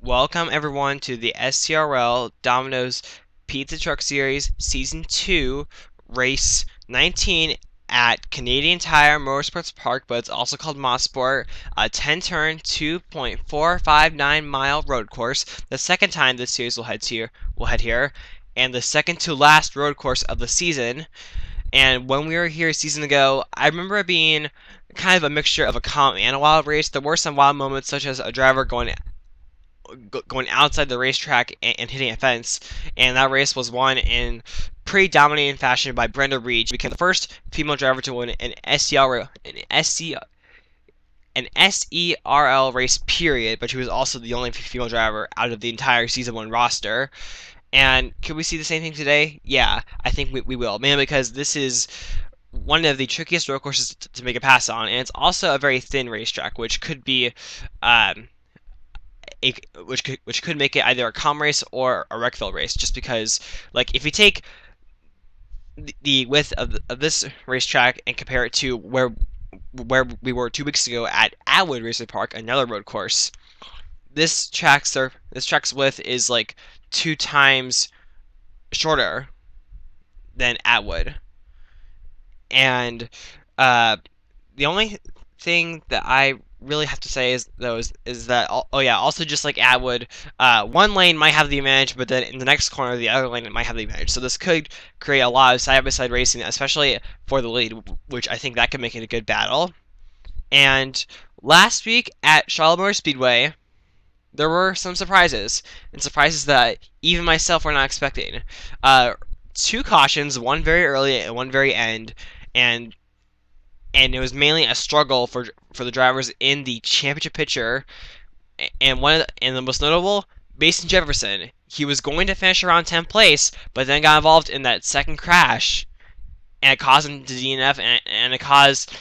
Welcome everyone to the SERL Domino's Pizza Truck Series Season 2, Race 19 at Canadian Tire Motorsports Park, but it's also called Mosport, a 10-turn, 2.459-mile road course. The second time this series will head here, and the second to last road course of the season. And when we were here a season ago, I remember it being kind of a mixture of a calm and a wild race. There were some wild moments, such as a driver going outside the racetrack and hitting a fence, and that race was won in pretty dominating fashion by Brenda Reed. She became the first female driver to win an SERL race, period, but she was also the only female driver out of the entire Season 1 roster. And could we see the same thing today? Yeah, I think we will, mainly because this is one of the trickiest road courses to make a pass on, and it's also a very thin racetrack, which could be which could make it either a calm race or a wreck-filled race, just because, like, if you take the width of this racetrack and compare it to where we were 2 weeks ago at Atwood Racing Park, another road course, this track's width is like 2 times shorter than Atwood. And the only thing that I really have to say is that also, just like Atwood, one lane might have the advantage, but then in the next corner the other lane it might have the advantage. So this could create a lot of side-by-side racing, especially for the lead, which I think that could make it a good battle. And last week at Charlotte Speedway, there were some surprises, and surprises that even myself were not expecting. 2 cautions, one very early and one very end, and it was mainly a struggle for the drivers in the championship picture. And the most notable, Mason Jefferson. He was going to finish around 10th place, but then got involved in that second crash, and it caused him to DNF, and it caused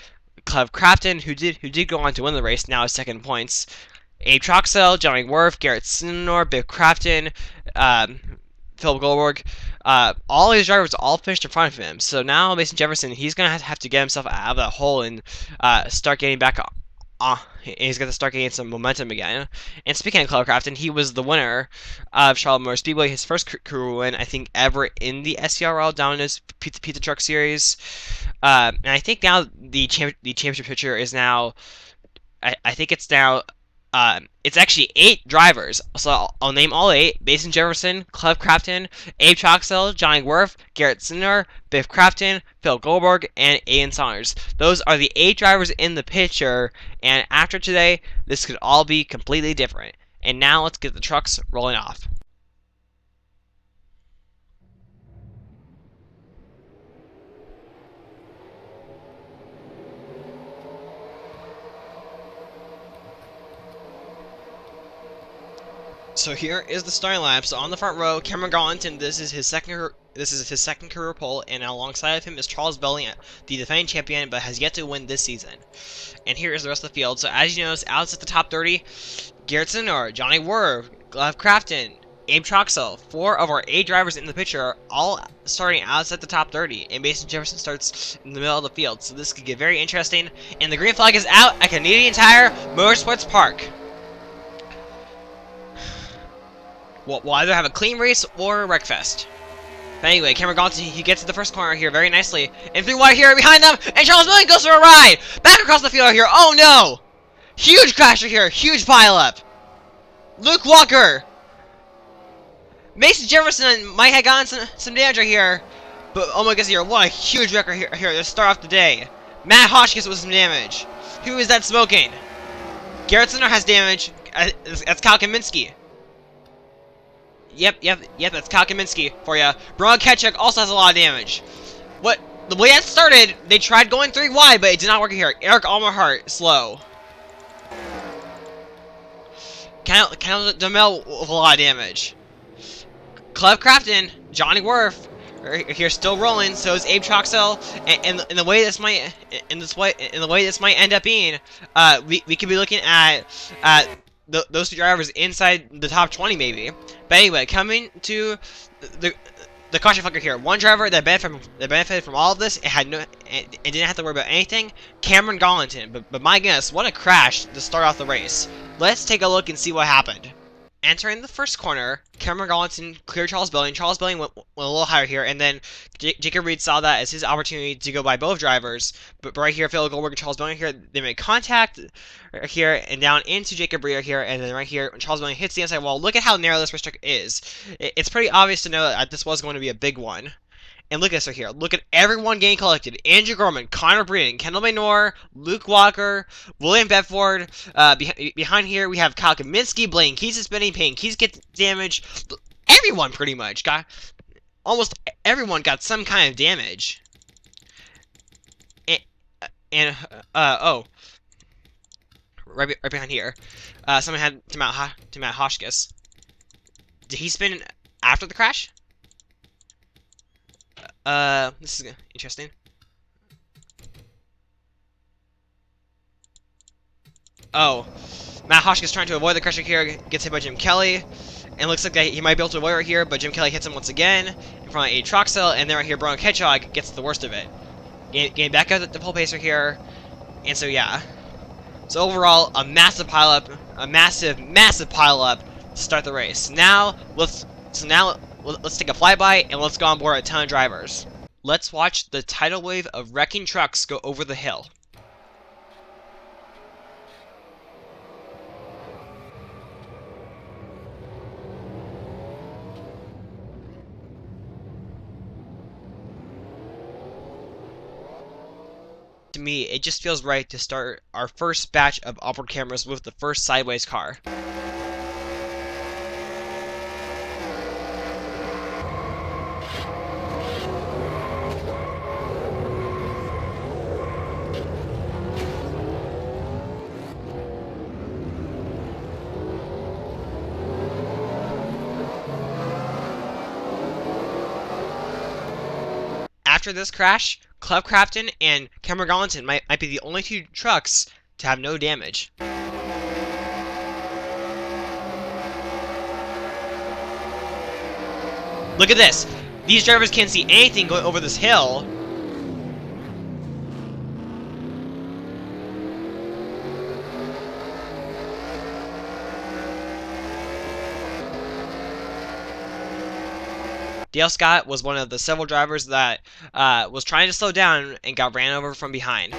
Clev Crafton, who did go on to win the race, now has second points. Abe Troxell, Johnny Wurth, Garrett Sinor, Biff Crafton, Philip Goldberg, all these drivers all finished in front of him. So now Mason Jefferson, he's going to have to get himself out of that hole and start getting back on. He's going to start getting some momentum again. And speaking of Clev Crafton, he was the winner of Charlotte Motor Speedway, his first career win, I think, ever in the SERL Domino's Pizza Truck Series. And I think now the championship picture is now, I think it's now, it's actually 8 drivers, so I'll name all 8: Mason Jefferson, Clev Crafton, Abe Troxell, Johnny Wurth, Garrett Sinor, Biff Crafton, Phil Goldberg, and Ian Saunders. Those are the 8 drivers in the picture, and after today, this could all be completely different. And now let's get the trucks rolling off. So here is the starting lineup. So on the front row, Cameron Gauntlett, this is his second career pole, and alongside of him is Charles Belling, the defending champion, but has yet to win this season. And here is the rest of the field. So as you notice, out at the top 30, Garrett Sinor, Johnny Wurth, Clev Crafton, Abe Troxell. 4 of our 8 drivers in the picture are all starting outside the top 30, and Mason Jefferson starts in the middle of the field. So this could get very interesting. And the green flag is out at Canadian Tire Motorsports Park. We'll either have a clean race or a wreckfest. But anyway, Cameron Gauntlett, he gets to the first corner here very nicely. And 3 wide here behind them, and Charles Belling goes for a ride! Back across the field here, oh no! Huge crasher here, huge pileup! Luke Walker! Mason Jefferson might have gotten some damage right here. But oh my goodness here, what a huge wreck right here to start off the day. Matt Hotchkiss with some damage. Who is that smoking? Garrett Sinor has damage. That's Kyle Kaminsky. Yep, that's Kyle Kaminsky for ya. Brian Ketchuk also has a lot of damage. The way that started, they tried going 3 wide, but it did not work here. Eric Almerhart, slow. Kyle Demel with a lot of damage. Clev Crafton, Johnny Wurth, here still rolling. So is Abe Troxell, and the way this might end up being, we could be looking at those 2 drivers inside the top 20 maybe. But anyway, coming to the caution flag here. One driver that benefited from all of this, it didn't have to worry about anything. Cameron Gauntlett, but my goodness, what a crash to start off the race. Let's take a look and see what happened. entering the first corner, Cameron Gallatin cleared Charles Belling. Charles Belling went a little higher here, and then Jacob Reed saw that as his opportunity to go by both drivers. But right here, Philip Goldberg and Charles Belling here, they made contact here and down into Jacob Reed here, and then right here, when Charles Belling hits the inside wall, look at how narrow this racetrack is. It's pretty obvious to know that this was going to be a big one. And look at this right here. Look at everyone getting collected. Andrew Gorman, Connor Breen, Kendall Maynor, Luke Walker, William Bedford. Behind here, we have Kyle Kaminsky, Blaine Keys is spinning, Payne Keys gets damaged. Everyone pretty much got... Almost everyone got some kind of damage. Oh. Right behind here. Someone had Matt Hoskins. Did he spin after the crash? This is interesting. Oh, Matt Hoskins trying to avoid the crash here, gets hit by Jim Kelly, and looks like he might be able to avoid it here, but Jim Kelly hits him once again in front of a Troxel, and then right here, Brian Ketchuk gets the worst of it. Getting back out the pole pacer here, and so yeah. So overall, a massive pileup, a massive pileup to start the race. Now let's take a flyby and let's go on board a ton of drivers. Let's watch the tidal wave of wrecking trucks go over the hill. To me, it just feels right to start our first batch of onboard cameras with the first sideways car. After this crash, Clev Crafton and Cameron Gallatin might be the only two trucks to have no damage. Look at this! These drivers can't see anything going over this hill. Dale Scott was one of the several drivers that was trying to slow down and got ran over from behind.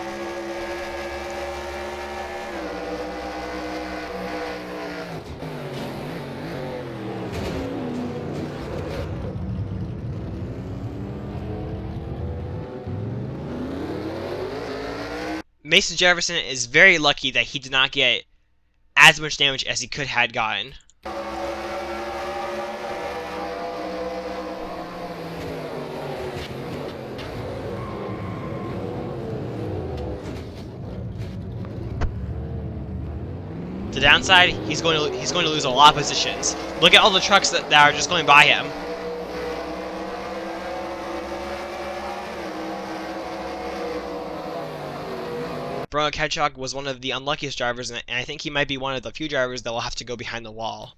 Mason Jefferson is very lucky that he did not get as much damage as he could have gotten. The downside, he's going to lose a lot of positions. Look at all the trucks that are just going by him. Bruno Ketchuk was one of the unluckiest drivers, and I think he might be one of the few drivers that will have to go behind the wall.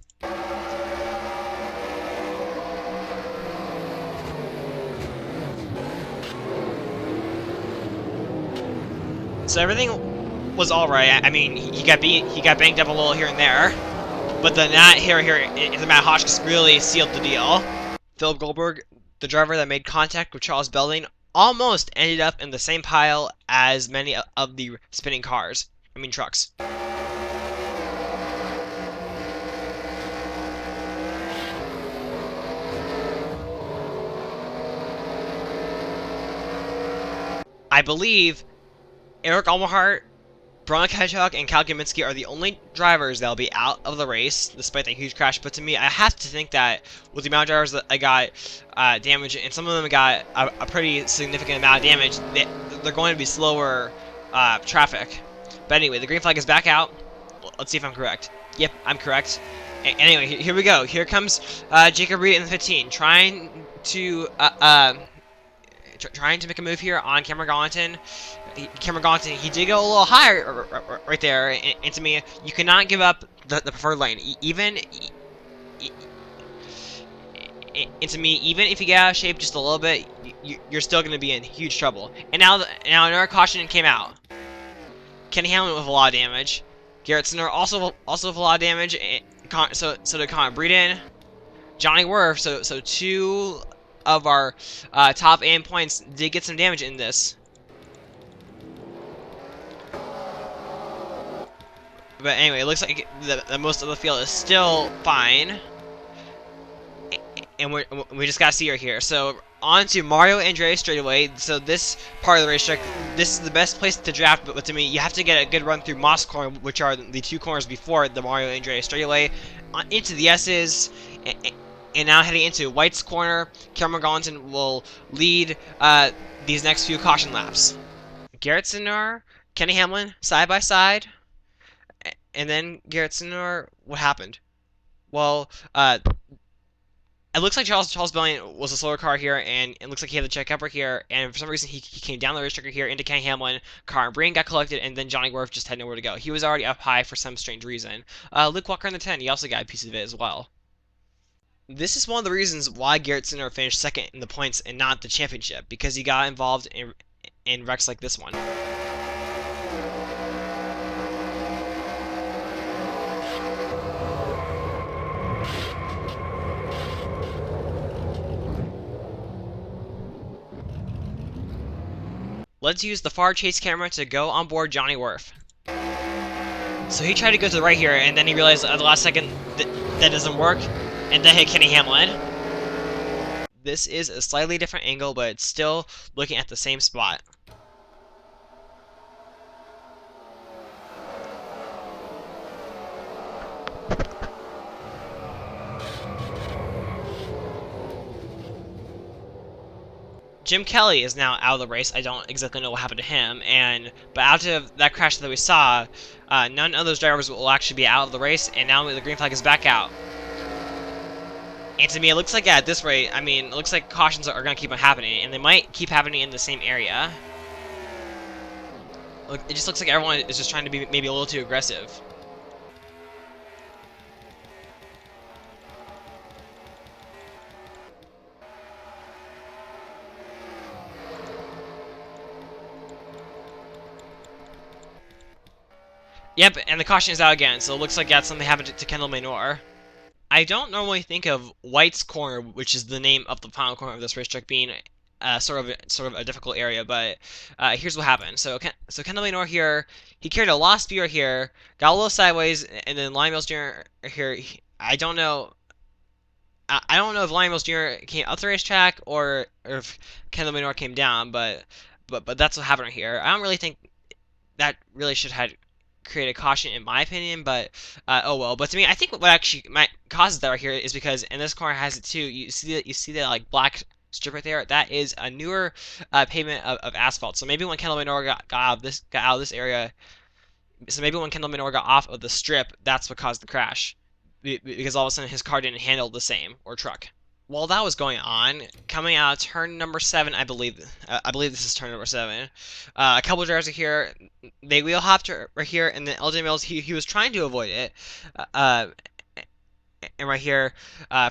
So everything was all right. I mean, he got banged up a little here and there, but the not here in the Matt Hoskins really sealed the deal. Philip Goldberg, the driver that made contact with Charles Belling, almost ended up in the same pile as many of the spinning trucks. I believe Eric Almahart, Brian Ketchuk, and Cal Kaminsky are the only drivers that will be out of the race, despite that huge crash. But to me, I have to think that with the amount of drivers that I got damage, and some of them got a pretty significant amount of damage, they're going to be slower traffic. But anyway, the green flag is back out. Let's see if I'm correct. Yep, I'm correct. Anyway, here we go. Here comes Jacob Reed in the 15, trying to make a move here on Cameron Gallatin. He did go a little higher right there, and to me, you cannot give up the preferred lane. Even if you get out of shape just a little bit, you're still going to be in huge trouble. And now another caution came out. Kenny Hamlin with a lot of damage. Garrett Sinner also with a lot of damage. so to Connor Breeden, Johnny Wurth. So two of our top aim points did get some damage in this. But anyway, it looks like the most of the field is still fine. And we just got to see her here. So on to Mario Andretti straightaway. So this part of the racetrack, this is the best place to draft, but to me, you have to get a good run through Mosport, which are the two corners before the Mario Andretti straightaway, into the S's, and now heading into White's corner. Cameron Gaunton will lead these next few caution laps. Garrett Sinor, Kenny Hamlin, side by side, and then Garrett Sinor, what happened? Well, it looks like Charles Bellion was a slower car here, and it looks like he had the check upper here, and for some reason he came down the racetrack here into Kenny Hamlin. Car Breen got collected, and then Johnny Wurth just had nowhere to go. He was already up high for some strange reason. Luke Walker in the 10, he also got a piece of it as well. This is one of the reasons why Garrett Sinor finished second in the points and not the championship, because he got involved in wrecks like this one. Let's use the far chase camera to go on board Johnny Wurth. So he tried to go to the right here, and then he realized at the last second that doesn't work, and then hit Kenny Hamlin. This is a slightly different angle, but it's still looking at the same spot. Jim Kelly is now out of the race. I don't exactly know what happened to him, but out of that crash that we saw, none of those drivers will actually be out of the race, and now the green flag is back out. And to me, it looks like at this rate, I mean, it looks like cautions are going to keep on happening, and they might keep happening in the same area. Look, it just looks like everyone is just trying to be maybe a little too aggressive. Yep, and the caution is out again, so it looks like that's something happened to Kendall Maynor. I don't normally think of White's corner, which is the name of the final corner of this racetrack, being sort of a difficult area, but here's what happened. So Kendall Maynor here, he carried a lot of speed right here, got a little sideways, and then Lionel Mills Jr. here. I don't know if Lionel Mills Jr. came up the racetrack or if Kendall Maynor came down, but that's what happened right here. I don't really think that really should have create a caution in my opinion, but oh well. But to me, I think what actually might cause that right here is because, and this corner has it too, you see that like black strip right there, that is a newer pavement of asphalt. So maybe when Kendall Maynor got out of this area, so maybe when Kendall Maynor got off of the strip, that's what caused the crash, because all of a sudden his car didn't handle the same, or truck. While that was going on, coming out of turn number 7, I believe this is turn number 7. A couple of drivers are here. They wheel hopped right here, and then LJ Mills, he was trying to avoid it. And right here,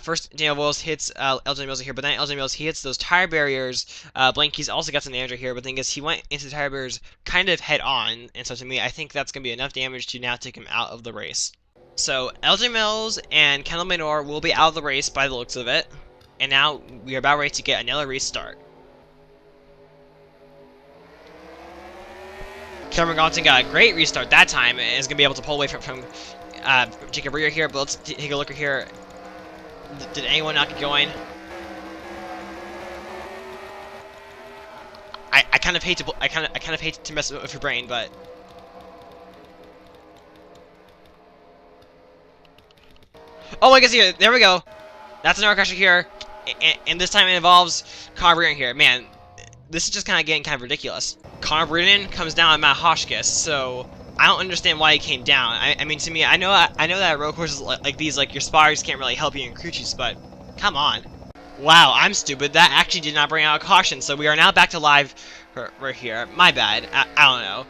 first Daniel Wills hits LJ Mills here, but then LJ Mills, he hits those tire barriers. Blanky's also got some damage right here, but the thing is, he went into the tire barriers kind of head on, and so to me, I think that's going to be enough damage to now take him out of the race. So LJ Mills and Kendall Maynor will be out of the race by the looks of it. And now we are about ready to get another restart. Cameron Gaunton got a great restart that time and is going to be able to pull away from Jacob Rear here. But let's take a look here. Did anyone not get going? I kind of hate to mess with your brain, but oh my goodness, there we go. That's another crash here. And this time it involves Connor Breeden here. Man, this is just kind of getting kind of ridiculous. Connor Breeden comes down on Matt Hotchkiss, so I don't understand why he came down. I mean, to me, I know that road courses like these, like your spotters can't really help you in crew chiefs, but come on. Wow, I'm stupid. That actually did not bring out a caution, so we are now back to live right here. My bad. I don't know.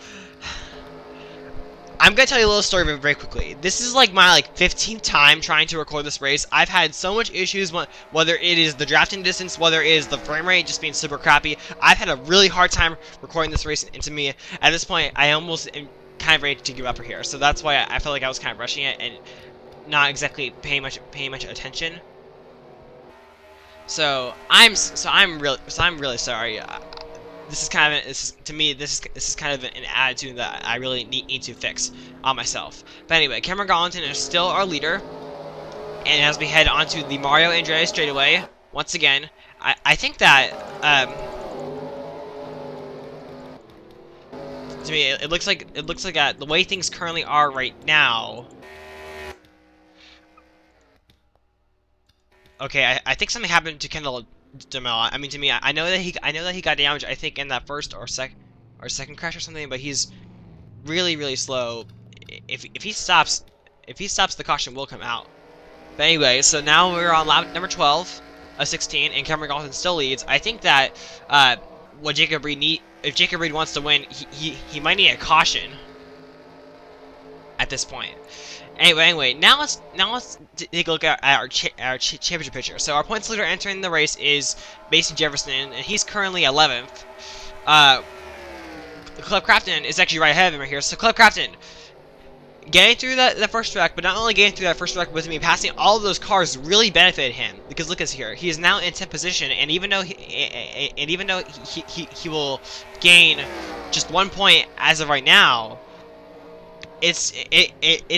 I'm going to tell you a little story very quickly. This is like my 15th time trying to record this race. I've had so much issues, whether it is the drafting distance, whether it is the frame rate just being super crappy. I've had a really hard time recording this race, and to me, at this point, I almost am kind of ready to give up here. So that's why I felt like I was kind of rushing it, and not exactly paying much attention. So I'm really sorry. This is kind of to me this is kind of an attitude that I really need to fix on myself. But anyway, Cameron Gallatin is still our leader, and as we head onto the Mario Andretti straightaway once again, I think that to me it looks like the way things currently are right now. Okay, I think something happened to Kendall Demel. I mean, to me, I know that he got damaged. I think in that first or second crash or something. But he's really slow. If he stops, the caution will come out. But anyway, so now we're on lap number 12 of 16, and Cameron Gallatin still leads. I think that what Jacob Reed if Jacob Reed wants to win, he might need a caution at this point. Anyway, now let's take a look at our championship picture. So our points leader entering the race is Mason Jefferson, and he's currently 11th. Clev Crafton is actually right ahead of him right here. So Clev Crafton getting through the first wreck, but not only getting through that first wreck, but passing all of those cars really benefited him, because look at this here. He is now in 10th position, and even though he will gain just 1 point as of right now, it's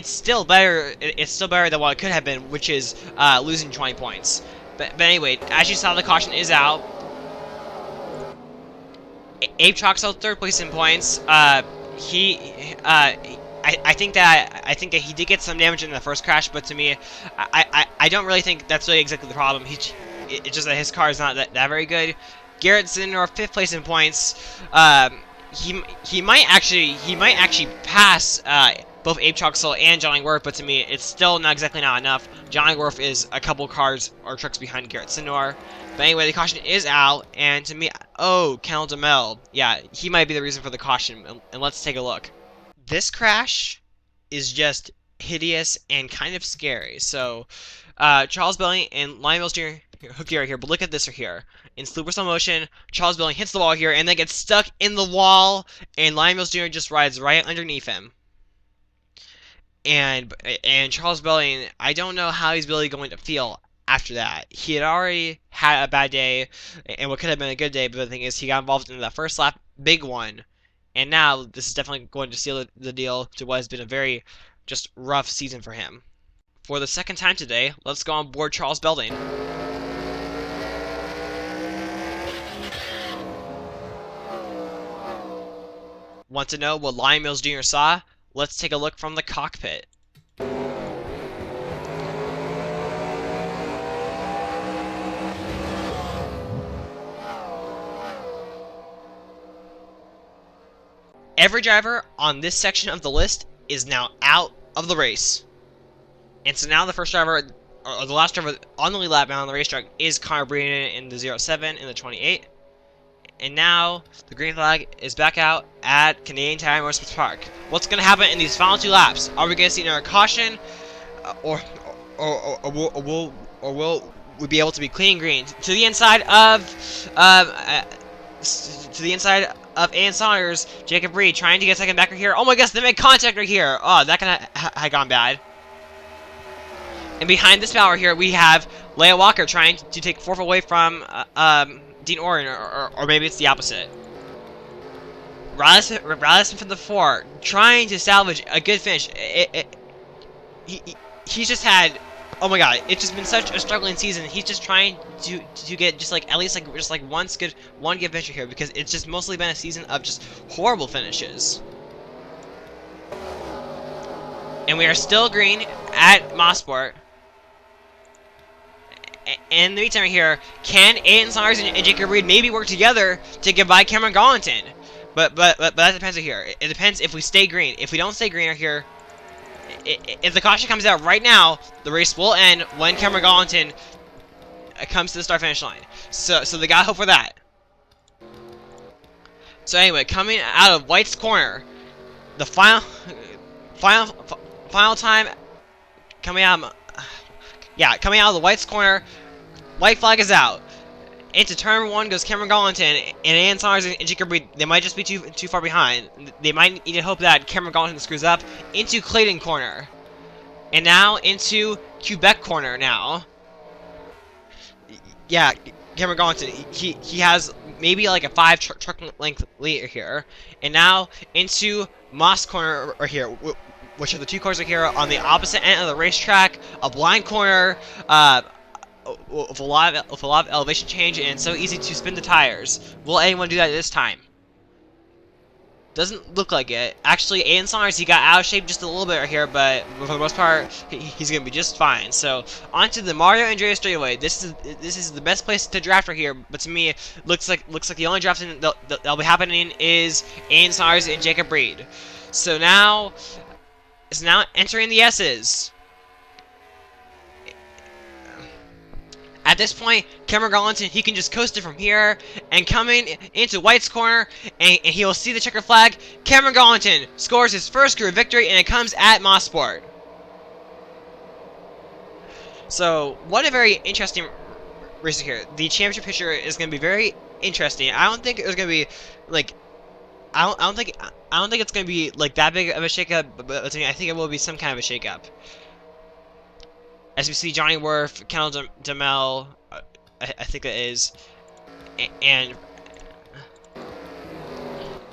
still better. It's still better than what it could have been, which is losing 20 points. But anyway, as you saw, the caution is out. Abe Troxel, 3rd place in points. I think that he did get some damage in the first crash, but to me, I don't really think that's really exactly the problem. It's just that his car is not that very good. Garrett Zinner, 5th place in points. He might actually pass both Abe Troxel and Johnny Wurth, but to me, it's still not enough. Johnny Wurth is a couple cars or trucks behind Garrett Zinner. But anyway, the caution is out, and to me, Kendall Demel, yeah, he might be the reason for the caution, and let's take a look. This crash is just hideous and kind of scary. So, Charles Belling and Lionel Mills Jr. hooked right here, but look at this right here. In super slow motion, Charles Belling hits the wall here and then gets stuck in the wall, and Lionel Mills Jr. just rides right underneath him. And Charles Belling, I don't know how he's really going to feel after that. He had already had a bad day, and what could have been a good day, but the thing is, he got involved in that first lap, big one. And now, this is definitely going to seal the deal to what has been a very just rough season for him. For the second time today, let's go on board Charles Belling. Want to know what Lionel Mills Jr. saw? Let's take a look from the cockpit. Every driver on this section of the list is now out of the race. And so now the first driver, or the last driver on the lead lap now on the racetrack, is Connor Breenan in the 07 and the 28. And now the green flag is back out at Canadian Tire Motorsports Park. What's going to happen in these final 2 laps? Are we going to see another caution, or will we be able to be clean green to the inside of Ian Saunders? Jacob Reed trying to get second back right here. Oh my gosh, they made contact right here. Oh, that could have gone bad. And behind this power here, we have Leia Walker trying to take 4th away from Dean Orrin, or maybe it's the opposite. Radisson from the 4, trying to salvage a good finish. He's just had, oh my god, it's just been such a struggling season. He's just trying to get just like at least like one good finish here, because it's just mostly been a season of just horrible finishes. And we are still green at Mosport. And in the meantime here, can Aiden Saunders and Jacob Reed maybe work together to get by Cameron Gallatin? But that depends right here. It depends if we stay green. If we don't stay green right here, if the caution comes out right now, the race will end when Cameron Gallatin comes to the start-finish line. So they gotta hope for that. So anyway, coming out of White's corner, the final time coming out of the White's corner. White flag is out. Into turn 1 goes Cameron Gallatin, and Ian Saunders and Jacob Reed, they might just be too far behind. They might need to hope that Cameron Gallatin screws up into Clayton corner. And now into Quebec corner now. Yeah, Cameron Gaunton, he has maybe like a 5 truck length lead here. And now into Moss corner right here, which are the 2 cars right here on the opposite end of the racetrack. A blind corner, with a lot of elevation change, and so easy to spin the tires. Will anyone do that this time? Doesn't look like it. Actually, Aiden Saunders, he got out of shape just a little bit right here, but for the most part, he's gonna be just fine. So onto the Mario Andreas straightaway. This is the best place to draft right here. But to me, looks like the only drafting that'll be happening is Aiden Saunders and Jacob Reed. So now it's now entering the S's. At this point, Cameron Garlington, he can just coast it from here, and coming into White's corner, and he will see the checker flag. Cameron Garlington scores his first career victory, and it comes at Mosport. So, what a very interesting race here. The championship picture is going to be very interesting. I don't think it's going to be, like, I don't think it's going to be, like, that big of a shakeup, but I think it will be some kind of a shakeup. As we see Johnny Wurth, Kendall Demel, I think that is, and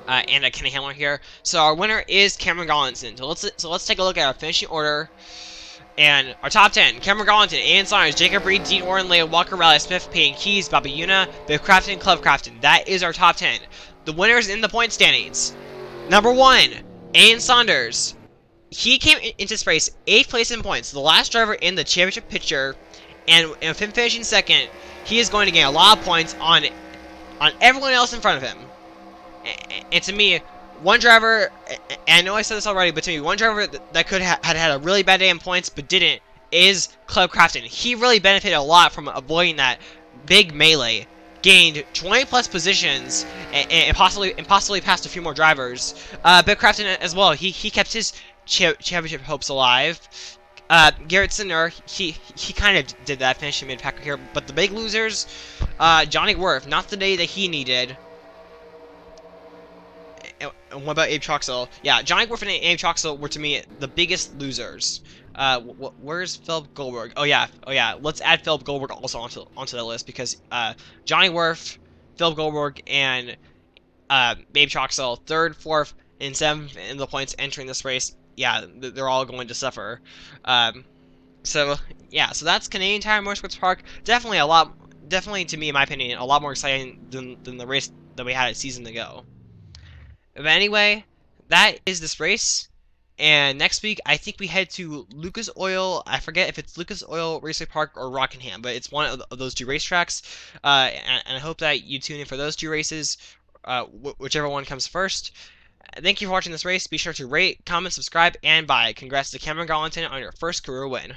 a Kenny Hamler here. So our winner is Cameron Garlington. So let's take a look at our finishing order. And our top 10: Cameron Garlington, Aiden Saunders, Jacob Reed, Dean Orrin, Leah Walker, Riley Smith, Peyton Keys, Bobby Yuna, Biff Crafton, Clev Crafton. That is our top 10. The winners in the point standings. Number 1, Aiden Saunders. He came into this race 8th place in points, the last driver in the championship picture, and with him finishing 2nd, he is going to gain a lot of points on everyone else in front of him. And to me, one driver, and I know I said this already, but to me, one driver that could have had a really bad day in points but didn't is Clev Crafton. He really benefited a lot from avoiding that big melee. Gained 20 plus positions and possibly passed a few more drivers. Biff Crafton as well. He kept his championship hopes alive. Garrett Sinner, he kind of did that, finishing mid-pack here. But the big losers, Johnny Wurth, not the day that he needed. And what about Abe Troxel? Yeah, Johnny Wurth and Abe Troxel were, to me, the biggest losers. Where's Philip Goldberg? Oh yeah. Let's add Philip Goldberg also onto the list, because Johnny Wurth, Philip Goldberg, and Abe Troxel, 3rd, 4th, and 7th in the points entering this race. Yeah, they're all going to suffer. So that's Canadian Tire Motorsports Park. Definitely to me, in my opinion, a lot more exciting than the race that we had a season ago. But anyway, that is this race. And next week, I think we head to Lucas Oil. I forget if it's Lucas Oil Raceway Park or Rockingham, but it's one of those 2 racetracks. And I hope that you tune in for those 2 races, whichever one comes first. Thank you for watching this race. Be sure to rate, comment, subscribe, and buy. Congrats to Cameron Garlington on your first career win.